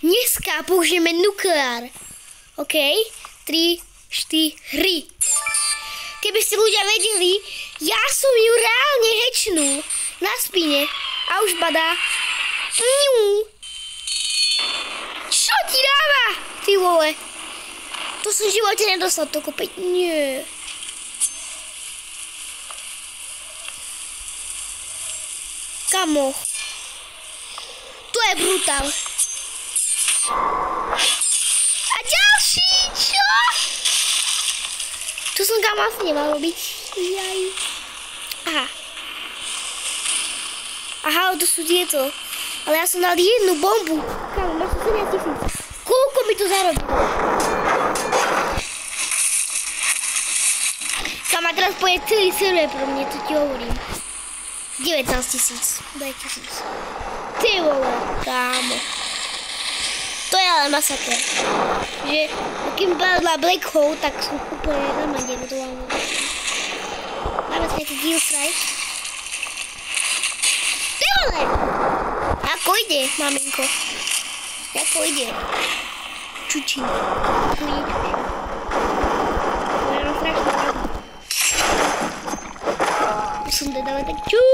Dneska použijeme nukleár. OK? 3, 4. Keby ste ľudia vedeli, ja som ju reálne hečnul na spine a už badá. Čo ti dáva? Ty vole. To som v živote nedostal to kopeť. Nie. Kamo. To je brutál. A ďalší, čo? To som kam asi nemal robiť. Jaj. Aha. Aha, to sú tieto. Ale ja som dal jednu bombu. Kamo, máš 17 000. Koľko mi to zarobilo? Kamo, a teraz pôjde celý server pro mne, to ti hovorím. 19 000. Daj 1000. Ty vole, kámo. To je ale masaker. Že, kým padla Black Hole, tak som úplne normálne budoval. Máme si nejaký kill strike. Ty vole! Ako ide, maminko? Ako ide? Čučín. Tu ide čučín. To je strašne pravda. Musím dodávať tak čučín.